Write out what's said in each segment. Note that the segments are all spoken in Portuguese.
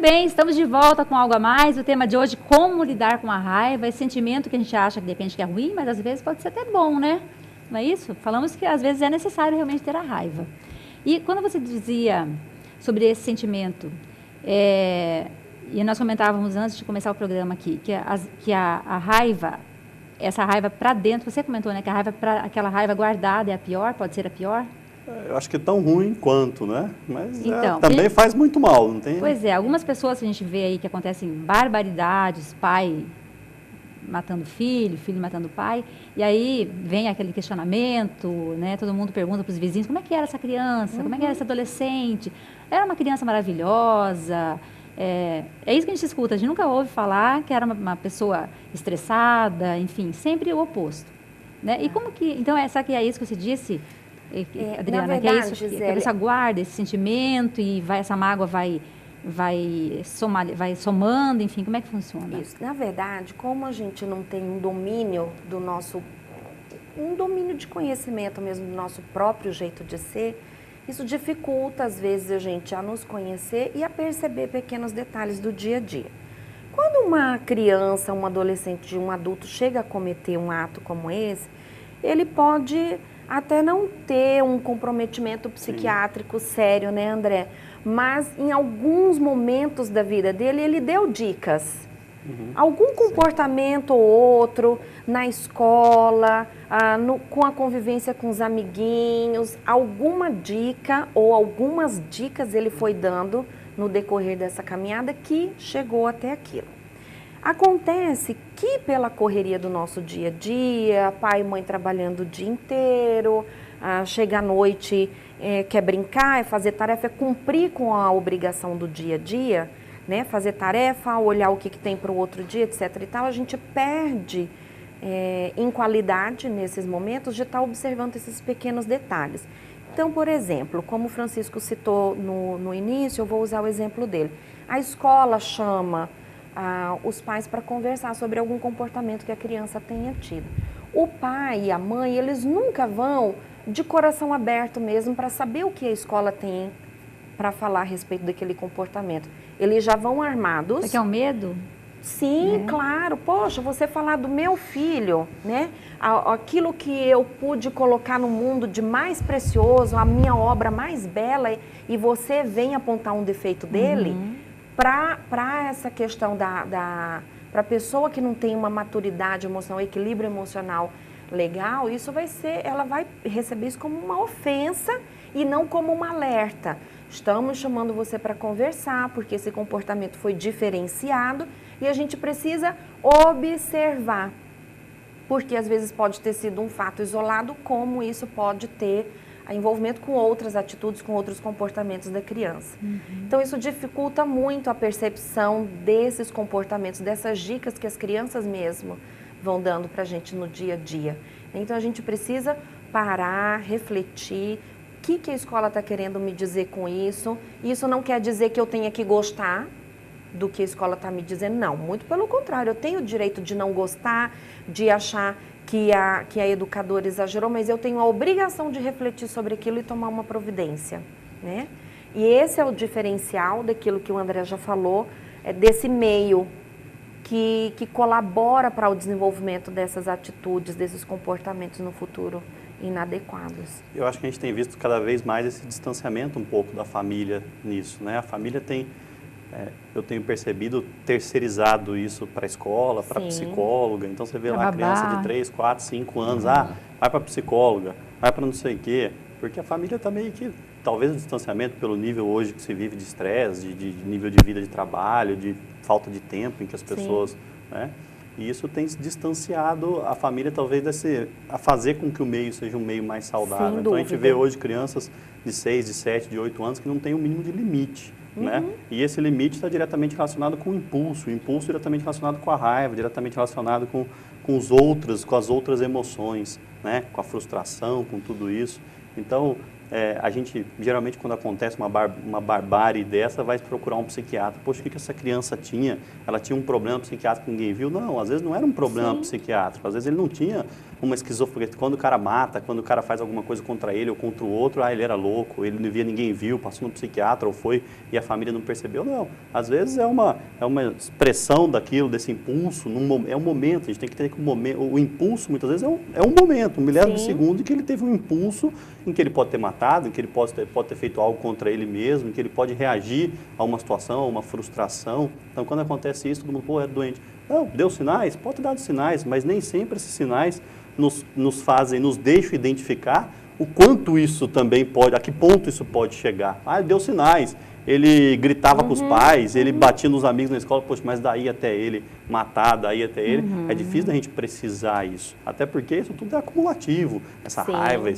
bem, estamos de volta com algo a mais. O tema de hoje, como lidar com a raiva, esse sentimento que a gente acha que depende que é ruim, mas às vezes pode ser até bom, né? Não é isso? Falamos que às vezes é necessário realmente ter a raiva. E quando você dizia sobre esse sentimento, e nós comentávamos antes de começar o programa aqui, que a raiva, essa raiva para dentro, você comentou, né, que a raiva aquela raiva guardada é a pior, pode ser a pior? Eu acho que é tão ruim quanto, né? Mas então, também faz muito mal, não tem? Pois é, algumas pessoas que a gente vê aí que acontecem barbaridades, pai matando filho, filho matando pai, e aí vem aquele questionamento, né? Todo mundo pergunta para os vizinhos, como é que era essa criança, como é que era essa adolescente? Era uma criança maravilhosa, é isso que a gente escuta, a gente nunca ouve falar que era uma pessoa estressada, enfim, sempre o oposto, né? E como que, então, será que é isso que você disse, Adriana, verdade, que é isso, Gisele, que a pessoa guarda esse sentimento e essa mágoa vai somando, enfim, como é que funciona? Isso. Na verdade, como a gente não tem um domínio um domínio de conhecimento mesmo do nosso próprio jeito de ser, isso dificulta às vezes a gente a nos conhecer e a perceber pequenos detalhes do dia a dia. Quando uma criança, um adolescente, um adulto chega a cometer um ato como esse, ele pode até não ter um comprometimento psiquiátrico sério, né, André? Mas em alguns momentos da vida dele, ele deu dicas. Algum comportamento ou outro na escola, com a convivência com os amiguinhos, alguma dica ou algumas dicas ele foi dando no decorrer dessa caminhada que chegou até aquilo. Acontece que pela correria do nosso dia a dia, pai e mãe trabalhando o dia inteiro, chega à noite, quer brincar, é fazer tarefa, é cumprir com a obrigação do dia a dia, né? Fazer tarefa, olhar o que tem para o outro dia, etc. e tal, a gente perde em qualidade nesses momentos de estar observando esses pequenos detalhes. Então, por exemplo, como o Francisco citou no início, eu vou usar o exemplo dele. A escola chama os pais para conversar sobre algum comportamento que a criança tenha tido. O pai e a mãe, eles nunca vão de coração aberto mesmo para saber o que a escola tem para falar a respeito daquele comportamento. Eles já vão armados. Você quer um medo? Sim, claro. Poxa, você falar do meu filho, né? Aquilo que eu pude colocar no mundo de mais precioso, a minha obra mais bela, e você vem apontar um defeito dele, para essa questão para a pessoa que não tem uma maturidade emocional, equilíbrio emocional legal, ela vai receber isso como uma ofensa e não como um alerta. Estamos chamando você para conversar, porque esse comportamento foi diferenciado e a gente precisa observar. Porque às vezes pode ter sido um fato isolado, como isso pode ter envolvimento com outras atitudes, com outros comportamentos da criança. Então isso dificulta muito a percepção desses comportamentos, dessas dicas que as crianças mesmo vão dando para a gente no dia a dia. Então a gente precisa parar, refletir, o que a escola está querendo me dizer com isso. Isso não quer dizer que eu tenha que gostar do que a escola está me dizendo, não. Muito pelo contrário, eu tenho o direito de não gostar, de achar que a educadora exagerou, mas eu tenho a obrigação de refletir sobre aquilo e tomar uma providência, né? E esse é o diferencial daquilo que o André já falou, desse meio que colabora para o desenvolvimento dessas atitudes, desses comportamentos no futuro inadequados. Eu acho que a gente tem visto cada vez mais esse distanciamento um pouco da família nisso, né? A família tem, eu tenho percebido, terceirizado isso para a escola, para a psicóloga. Então você vê lá a criança de 3, 4, 5 anos, vai para a psicóloga, vai para não sei o quê, porque a família está meio que, talvez o distanciamento pelo nível hoje que se vive de estresse, de nível de vida de trabalho, de falta de tempo em que as pessoas, né? E isso tem distanciado a família, talvez, a fazer com que o meio seja um meio mais saudável. Então, a gente vê hoje crianças de 6, de 7, de 8 anos que não têm o mínimo de limite, né? E esse limite está diretamente relacionado com o impulso diretamente relacionado com a raiva, diretamente relacionado com as outras emoções, né? Com a frustração, com tudo isso. Então, a gente, geralmente, quando acontece uma barbárie dessa, vai procurar um psiquiatra. Poxa, o que essa criança tinha? Ela tinha um problema psiquiátrico que ninguém viu? Não, às vezes não era um problema psiquiátrico. Às vezes ele não tinha uma esquizofrenia. Quando o cara mata, quando o cara faz alguma coisa contra ele ou contra o outro, ele era louco, ele não via, ninguém viu, passou no psiquiatra ou foi e a família não percebeu. Não, às vezes é uma expressão daquilo, desse impulso, é um momento, a gente tem que ter o impulso, muitas vezes, é um momento, um milésimo de segundo em que ele teve um impulso, em que ele pode ter matado, em que ele pode ter feito algo contra ele mesmo, em que ele pode reagir a uma situação, a uma frustração. Então, quando acontece isso, todo mundo, pô, é doente. Não, deu sinais? Pode ter dado sinais, mas nem sempre esses sinais nos deixam identificar o quanto isso também pode, a que ponto isso pode chegar. Ele deu sinais, ele gritava com os pais, ele batia nos amigos na escola, poxa, mas daí até ele matar, daí até ele, é difícil da gente precisar isso, até porque isso tudo é acumulativo, essa raiva,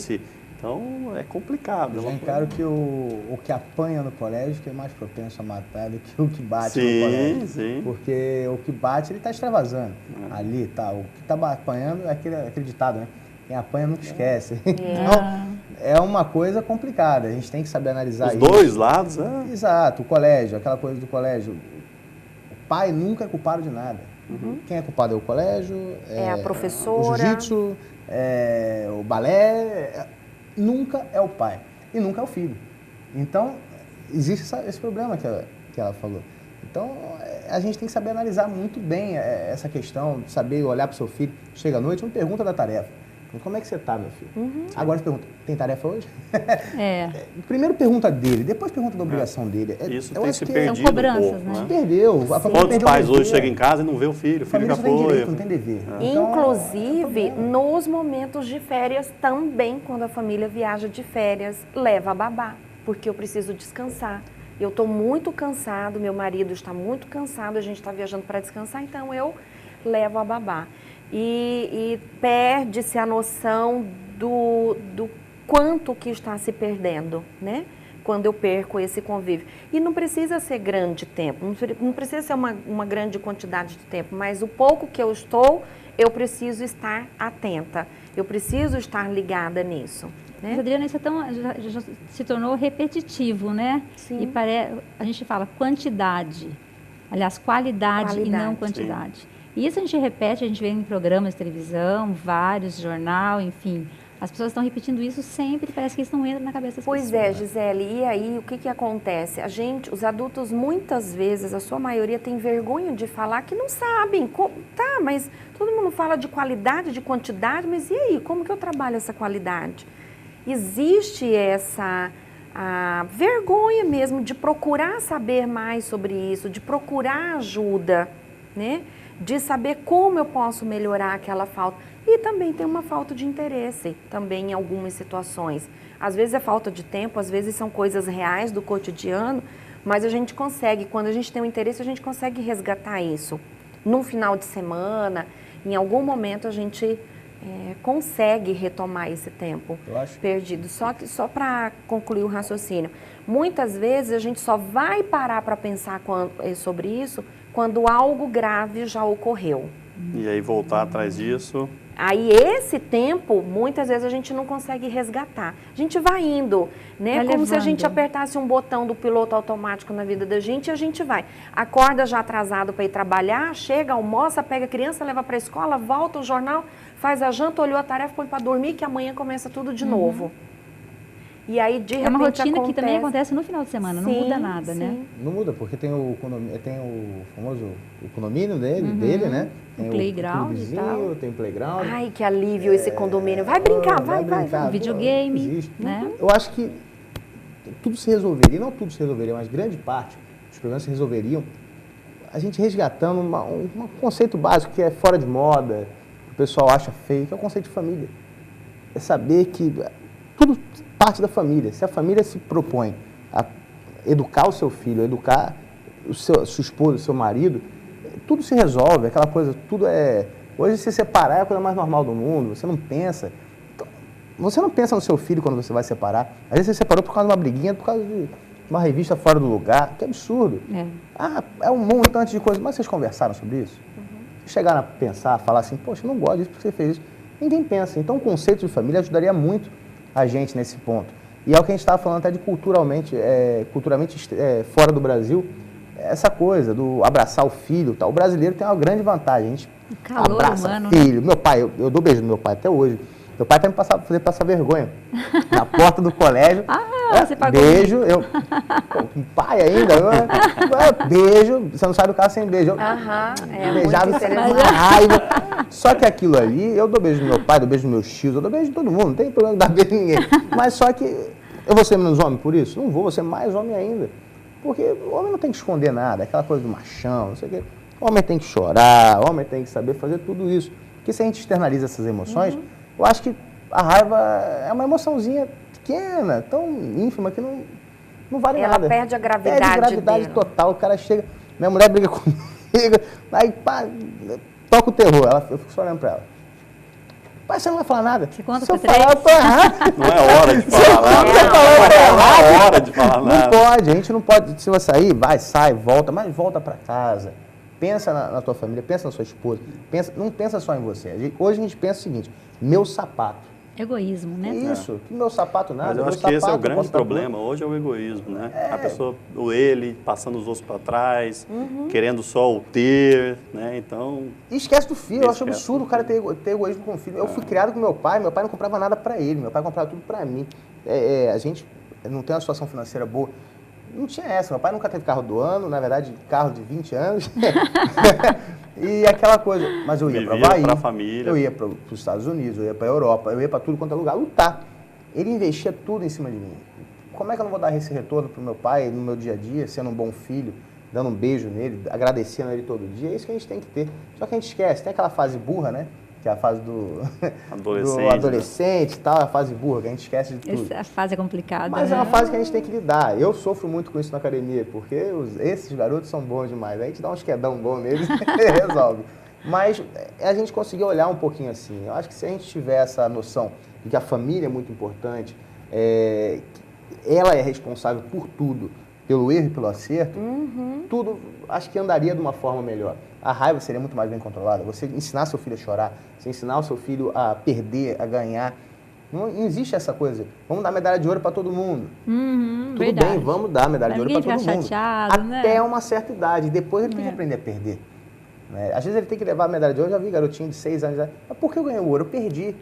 então é complicado. Eu já encaro que o que apanha no colégio que é mais propenso a matar do que o que bate no colégio. Sim. Porque o que bate, ele está extravasando. Ali, tá. O que está apanhando é aquele ditado, né? Quem apanha nunca esquece. Então, é uma coisa complicada. A gente tem que saber analisar os isso. Os dois lados, Exato. O colégio, aquela coisa do colégio. O pai nunca é culpado de nada. Quem é culpado é o colégio, é a professora, o jiu-jitsu, o balé. Nunca é o pai e nunca é o filho. Então, existe esse problema que ela falou. Então, a gente tem que saber analisar muito bem essa questão, saber olhar para o seu filho. Chega à noite, não pergunta da tarefa. Como é que você está, meu filho? Agora você pergunta, tem tarefa hoje? Primeiro pergunta dele, depois pergunta da obrigação dele. Isso tem se perdido são cobranças, um pouco, né? Se perdeu. Quantos pais hoje chegam em casa e não vê o filho já foi. Tem direito, não tem dever. Então, inclusive, nos momentos de férias também, quando a família viaja de férias, leva a babá, porque eu preciso descansar. Eu estou muito cansado, meu marido está muito cansado, a gente está viajando para descansar, então eu levo a babá. E perde-se a noção do quanto que está se perdendo, né? Quando eu perco esse convívio. E não precisa ser grande tempo, não precisa ser uma grande quantidade de tempo, mas o pouco que eu estou, eu preciso estar atenta, eu preciso estar ligada nisso. Né? Mas, Adriana, isso já se tornou repetitivo, né? Sim. E a gente fala quantidade, aliás, qualidade e não quantidade. Sim. E isso a gente repete, a gente vê em programas de televisão, vários, jornal, enfim. As pessoas estão repetindo isso sempre, parece que isso não entra na cabeça das pessoas. Pois é, Gisele, e aí o que acontece? Os adultos, muitas vezes, a sua maioria tem vergonha de falar que não sabem. Tá, mas todo mundo fala de qualidade, de quantidade, mas e aí, como que eu trabalho essa qualidade? Existe essa vergonha mesmo de procurar saber mais sobre isso, de procurar ajuda, né? De saber como eu posso melhorar aquela falta. E também tem uma falta de interesse, também em algumas situações. Às vezes é falta de tempo, às vezes são coisas reais do cotidiano, mas a gente consegue, quando a gente tem um interesse, a gente consegue resgatar isso. Num final de semana, em algum momento a gente consegue retomar esse tempo perdido. Só para concluir o raciocínio, muitas vezes a gente só vai parar para pensar sobre isso quando algo grave já ocorreu. E aí voltar atrás disso... Aí esse tempo, muitas vezes a gente não consegue resgatar. A gente vai indo, né? Como se a gente apertasse um botão do piloto automático na vida da gente e a gente vai. Acorda já atrasado para ir trabalhar, chega, almoça, pega a criança, leva para a escola, volta o jornal, faz a janta, olhou a tarefa, põe para dormir, que amanhã começa tudo de novo. E aí, de repente, é uma rotina que também acontece no final de semana, não muda nada, né? Não muda, porque tem o famoso condomínio dele, né? Tem o playground e tal. Tem o playground. Ai, que alívio esse condomínio. Vai brincar, vai. Videogame, né? Eu acho que tudo se resolveria, não tudo se resolveria, mas grande parte dos problemas se resolveriam a gente resgatando um conceito básico que é fora de moda, que o pessoal acha feio, que é o conceito de família. É saber que tudo parte da família. Se a família se propõe a educar o seu filho, a educar sua esposa, o seu marido, tudo se resolve, aquela coisa, tudo é... Hoje, se separar é a coisa mais normal do mundo, você não pensa. Você não pensa no seu filho quando você vai separar. Às vezes você separou por causa de uma briguinha, por causa de uma revista fora do lugar, que absurdo. É um montante de coisas, mas vocês conversaram sobre isso? Chegaram a pensar, a falar assim, poxa, eu não gosto disso porque você fez isso. Ninguém pensa. Então, o conceito de família ajudaria muito a gente nesse ponto. E é o que a gente estava falando até de culturalmente fora do Brasil, essa coisa do abraçar o filho, tá? O brasileiro tem uma grande vantagem, a gente O calor abraça humano. filho. Meu pai, eu dou beijo no meu pai até hoje. Meu pai até me fazer passar vergonha. Na porta do colégio. Você pagou. Beijo, pô, com pai ainda, beijo, você não sai do carro sem beijo. Beijava sem raiva. Só que aquilo ali, eu dou beijo no meu pai, dou beijo nos meus tios, eu dou beijo em todo mundo, não tem problema de dar beijo em ninguém. Mas só que eu vou ser menos homem por isso? Não vou ser mais homem ainda. Porque o homem não tem que esconder nada, aquela coisa do machão, não sei o quê. O homem tem que chorar, o homem tem que saber fazer tudo isso. Porque se a gente externaliza essas emoções, eu acho que a raiva é uma emoçãozinha pequena, tão ínfima, que não vale nada. Ela perde a gravidade. Perde a gravidade dela. total. O cara chega, minha mulher briga comigo, aí pá, toca o terror. Eu fico só olhando pra ela. Pai, você não vai falar nada. Você conta se eu pra falar, eu tô errado. Não é hora de falar nada. Não é hora de falar nada. Não pode, a gente não pode. Se você sair, vai, sai, volta, mas volta pra casa. Pensa na tua família, pensa na sua esposa. Não pensa só em você. Hoje a gente pensa o seguinte, meu sapato. Egoísmo, né? Isso, que meu sapato nada. Mas eu meu acho que esse é o sapato, grande posso dar problema hoje, é o egoísmo, né? A pessoa, ele, passando os outros para trás, querendo só o ter, né? Então... E esquece do filho, eu acho Esquece absurdo o cara ter egoísmo com o filho. Eu fui criado com meu pai não comprava nada pra ele, meu pai comprava tudo pra mim. A gente não tem uma situação financeira boa. Não tinha essa, meu pai nunca teve carro do ano, na verdade, carro de 20 anos. E aquela coisa, mas eu ia para Bahia, pra família. eu ia para os Estados Unidos, eu ia para a Europa, eu ia para tudo quanto é lugar, lutar. Ele investia tudo em cima de mim. Como é que eu não vou dar esse retorno pro meu pai no meu dia a dia, sendo um bom filho, dando um beijo nele, agradecendo ele todo dia? É isso que a gente tem que ter. Só que a gente esquece, tem aquela fase burra, né? Que é a fase do adolescente e tal, a fase burra, que a gente esquece de tudo. Essa fase é complicada. Mas é uma fase que a gente tem que lidar. Eu sofro muito com isso na academia, porque esses garotos são bons demais. A gente dá uns quedão bom neles e resolve. Mas a gente conseguir olhar um pouquinho assim. Eu acho que se a gente tiver essa noção de que a família é muito importante, ela é responsável por tudo, pelo erro e pelo acerto, tudo acho que andaria de uma forma melhor. A raiva seria muito mais bem controlada. Você ensinar seu filho a chorar, você ensinar o seu filho a perder, a ganhar. Não existe essa coisa. Vamos dar medalha de ouro para todo mundo. Tudo verdade. bem, vamos dar medalha de ouro para todo mundo. Chateado, até né? uma certa idade. Depois ele tem que aprender a perder. Né? Às vezes ele tem que levar a medalha de ouro. Eu já vi garotinho de 6 anos. Mas por que eu ganhei o ouro? Eu perdi.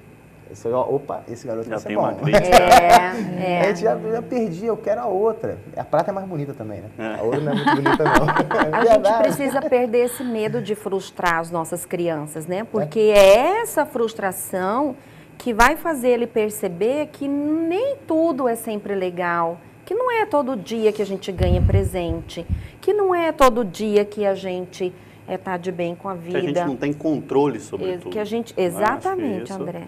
Opa, esse garoto vai ser bom. A gente já perdi, eu quero a outra. A prata é mais bonita também, né? A ouro não é muito bonita, não. A gente precisa perder esse medo de frustrar as nossas crianças, né? Porque é essa frustração que vai fazer ele perceber que nem tudo é sempre legal, que não é todo dia que a gente ganha presente, que não é todo dia que a gente tá de bem com a vida. Que a gente não tem controle sobre tudo. Que a gente, exatamente, André.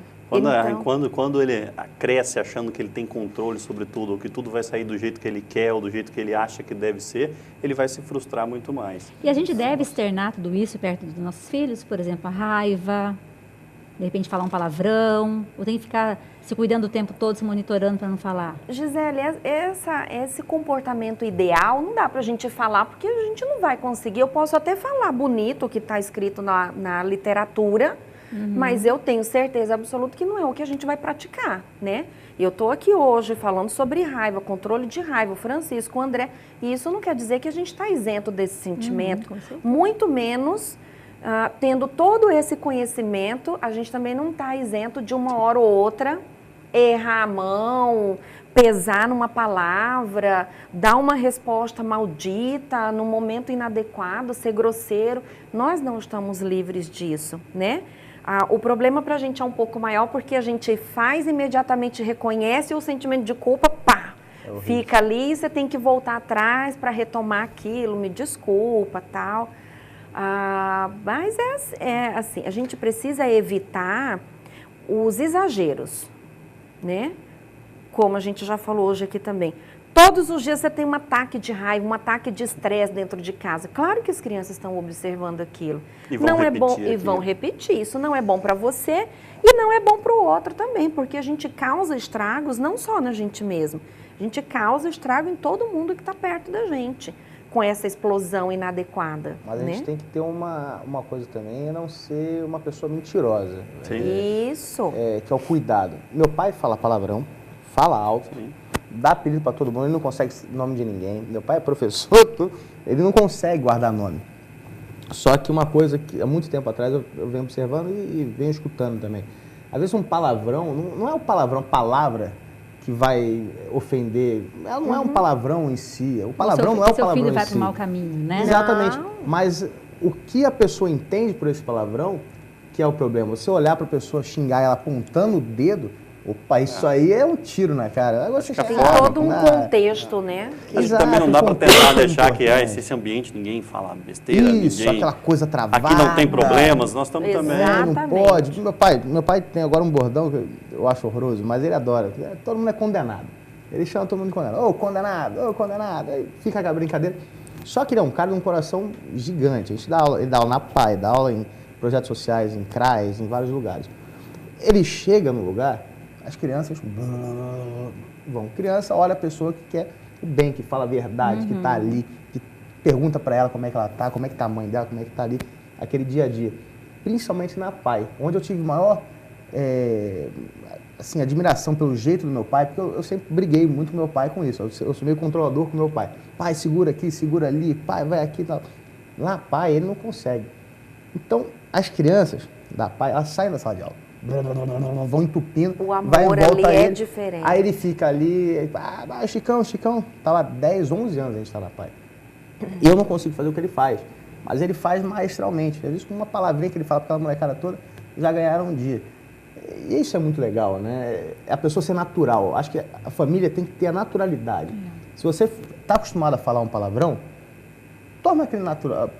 Quando ele cresce achando que ele tem controle sobre tudo, ou que tudo vai sair do jeito que ele quer, ou do jeito que ele acha que deve ser, ele vai se frustrar muito mais. E a gente deve externar tudo isso perto dos nossos filhos, por exemplo, a raiva, de repente falar um palavrão, ou tem que ficar se cuidando o tempo todo, se monitorando para não falar? Gisele, esse comportamento ideal não dá para a gente falar, porque a gente não vai conseguir. Eu posso até falar bonito o que está escrito na literatura, mas eu tenho certeza absoluta que não é o que a gente vai praticar, né? Eu estou aqui hoje falando sobre raiva, controle de raiva, o Francisco, o André, e isso não quer dizer que a gente está isento desse sentimento, muito menos tendo todo esse conhecimento, a gente também não está isento de uma hora ou outra errar a mão, pesar numa palavra, dar uma resposta maldita num momento inadequado, ser grosseiro. Nós não estamos livres disso, né? O problema para a gente é um pouco maior porque a gente faz imediatamente, reconhece o sentimento de culpa, pá, fica ali e você tem que voltar atrás para retomar aquilo, me desculpa, tal. Mas é assim, a gente precisa evitar os exageros, né? Como a gente já falou hoje aqui também. Todos os dias você tem um ataque de raiva, um ataque de estresse dentro de casa. Claro que as crianças estão observando aquilo. E vão repetir. Isso não é bom para você e não é bom para o outro também, porque a gente causa estragos não só na gente mesmo. A gente causa estrago em todo mundo que está perto da gente, com essa explosão inadequada. Mas a gente tem que ter uma coisa também, é não ser uma pessoa mentirosa. Sim. Isso. Que é o cuidado. Meu pai fala palavrão, fala alto. Sim. dá apelido para todo mundo, ele não consegue nome de ninguém. Meu pai é professor, ele não consegue guardar nome. Só que uma coisa que há muito tempo atrás eu venho observando e venho escutando também. Às vezes um palavrão, não é o palavrão, palavra que vai ofender, ela não é um palavrão em si, o palavrão não é o palavrão em si. Seu filho vai para o mau caminho, né? Exatamente, mas o que a pessoa entende por esse palavrão, que é o problema. Você olhar para a pessoa, xingar ela apontando o dedo, opa, isso aí é um tiro na cara. Agora você tem todo um contexto, né? Exato, também não dá para tentar deixar que esse ambiente ninguém fala besteira, isso, ninguém... aquela coisa travada. Aqui não tem problemas, nós estamos também... Não pode. Meu pai tem agora um bordão que eu acho horroroso, mas ele adora. Todo mundo é condenado. Ele chama todo mundo de condenado. Ô, condenado, ô, condenado. Aí fica aquela brincadeira. Só que ele é um cara de um coração gigante. A gente dá aula, ele dá aula na PAI, dá aula em projetos sociais, em CRAs, em vários lugares. Ele chega no lugar, as crianças vão. Criança olha a pessoa que quer o bem, que fala a verdade, que está ali, que pergunta para ela como é que ela está, como é que está a mãe dela, como é que está ali, aquele dia a dia. Principalmente na PAI, onde eu tive maior assim, admiração pelo jeito do meu pai, porque eu sempre briguei muito com meu pai com isso. Eu sou meio controlador com meu pai. Pai, segura aqui, segura ali, pai, vai aqui e tal. Lá, pai, ele não consegue. Então, as crianças da PAI, elas saem da sala de aula. Vão entupindo, o amor vai em volta ali a ele, é diferente. Aí ele fica ali, Chicão, tá lá 10, 11 anos a gente tá na PAI. E eu não consigo fazer o que ele faz, mas ele faz maestralmente. Às vezes com uma palavrinha que ele fala para aquela molecada toda, já ganharam um dia. E isso é muito legal, né? É a pessoa ser natural. Acho que a família tem que ter a naturalidade. Se você está acostumado a falar um palavrão, torna aquele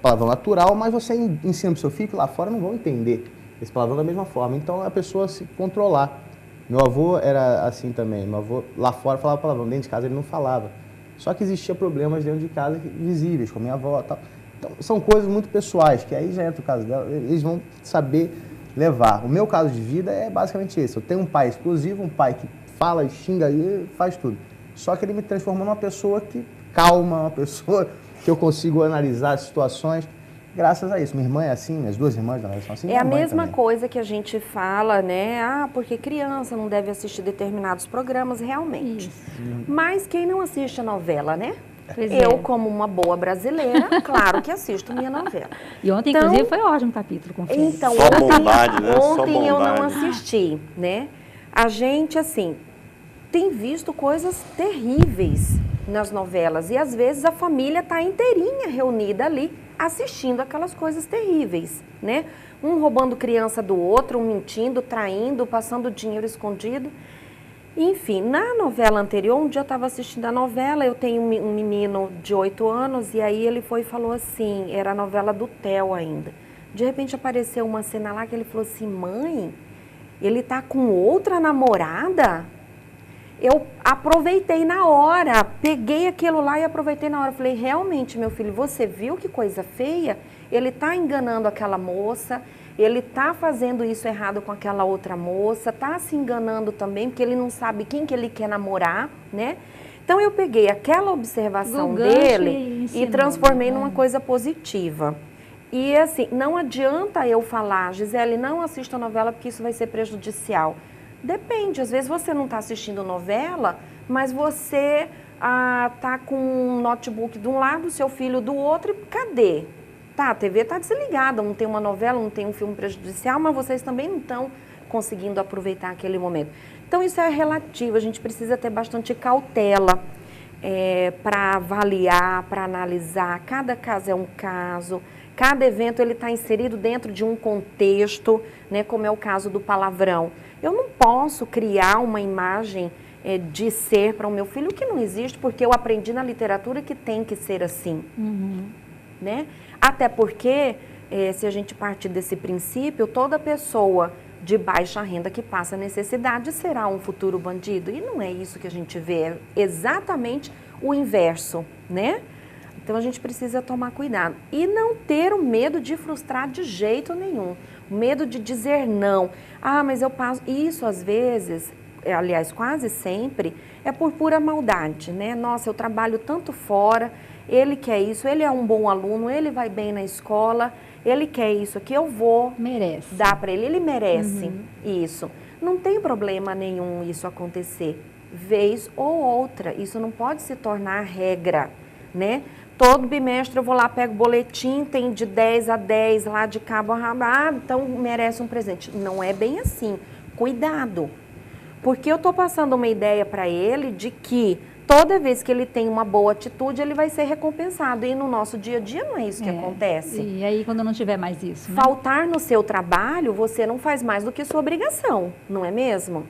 palavrão natural, mas você ensina para o seu filho que lá fora não vão entender esse palavrão da mesma forma. Então, a pessoa se controlar. Meu avô era assim também. Meu avô lá fora falava palavrão, dentro de casa ele não falava. Só que existia problemas dentro de casa visíveis, com a minha avó e tal. Então, são coisas muito pessoais, que aí já entra o caso dela, eles vão saber levar. O meu caso de vida é basicamente esse. Eu tenho um pai explosivo, um pai que fala, xinga e faz tudo. Só que ele me transformou numa pessoa que calma, uma pessoa que eu consigo analisar as situações. Graças a isso. Minha irmã é assim, minhas duas irmãs são assim. É a mesma coisa que a gente fala, né? Porque criança não deve assistir determinados programas, realmente. Mas quem não assiste a novela, né? Eu, como uma boa brasileira, claro que assisto minha novela. E ontem, inclusive, foi ótimo o capítulo, confesso. Então, Só bondade, né? Ontem eu não assisti, né? A gente, assim, tem visto coisas terríveis nas novelas. E, às vezes, a família está inteirinha reunida ali, assistindo aquelas coisas terríveis, né? Um roubando criança do outro, um mentindo, traindo, passando dinheiro escondido. Enfim, na novela anterior, um dia eu estava assistindo a novela, eu tenho um menino de 8 anos, e aí ele foi e falou assim, era a novela do Theo ainda. De repente apareceu uma cena lá que ele falou assim, mãe, ele tá com outra namorada? Eu aproveitei na hora, peguei aquilo lá e aproveitei na hora. Falei, realmente, meu filho, você viu que coisa feia? Ele está enganando aquela moça, ele está fazendo isso errado com aquela outra moça, está se enganando também, porque ele não sabe quem que ele quer namorar, né? Então, eu peguei aquela observação dele e transformei numa coisa positiva. E, assim, não adianta eu falar, Gisele, não assista a novela porque isso vai ser prejudicial. Depende, às vezes você não está assistindo novela, mas você está com um notebook de um lado, seu filho do outro, e cadê? Tá, a TV está desligada, não tem uma novela, não tem um filme prejudicial, mas vocês também não estão conseguindo aproveitar aquele momento. Então, isso é relativo, a gente precisa ter bastante cautela para avaliar, para analisar. Cada caso é um caso, cada evento ele está inserido dentro de um contexto, né, como é o caso do palavrão. Eu não posso criar uma imagem de ser para o meu filho que não existe, porque eu aprendi na literatura que tem que ser assim. Né? Até porque, se a gente partir desse princípio, toda pessoa de baixa renda que passa necessidade será um futuro bandido. E não é isso que a gente vê, é exatamente o inverso, né? Então, a gente precisa tomar cuidado. E não ter o medo de frustrar de jeito nenhum. O medo de dizer não. Ah, mas eu passo... Isso, às vezes, aliás, quase sempre, é por pura maldade, né? Nossa, eu trabalho tanto fora, ele quer isso, ele é um bom aluno, ele vai bem na escola, ele quer isso aqui, eu vou dar para ele merece isso. Não tem problema nenhum isso acontecer, vez ou outra. Isso não pode se tornar regra, né? Todo bimestre eu vou lá, pego o boletim, tem de 10 a 10 lá de cabo a rabo, então merece um presente. Não é bem assim. Cuidado. Porque eu estou passando uma ideia para ele de que toda vez que ele tem uma boa atitude, ele vai ser recompensado. E no nosso dia a dia não é isso que acontece. E aí, quando não tiver mais isso, né? Faltar no seu trabalho, você não faz mais do que sua obrigação, não é mesmo?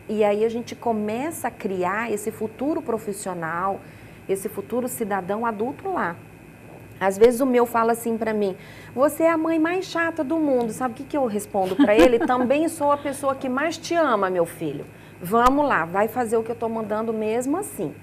E aí a gente começa a criar esse futuro profissional, esse futuro cidadão adulto lá. Às vezes o meu fala assim para mim, você é a mãe mais chata do mundo. Sabe o que eu respondo para ele? Também sou a pessoa que mais te ama, meu filho. Vamos lá, vai fazer o que eu estou mandando mesmo assim.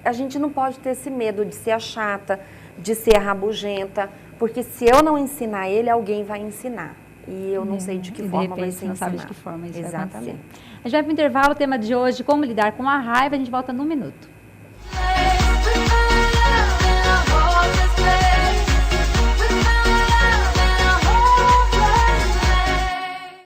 A gente não pode ter esse medo de ser a chata, de ser a rabugenta, porque se eu não ensinar ele, alguém vai ensinar. E eu não sei de que forma vai ser não ensinado. sabe de que forma isso vai Exatamente. acontecer. A gente vai para o intervalo, o tema de hoje, como lidar com a raiva, a gente volta num minuto.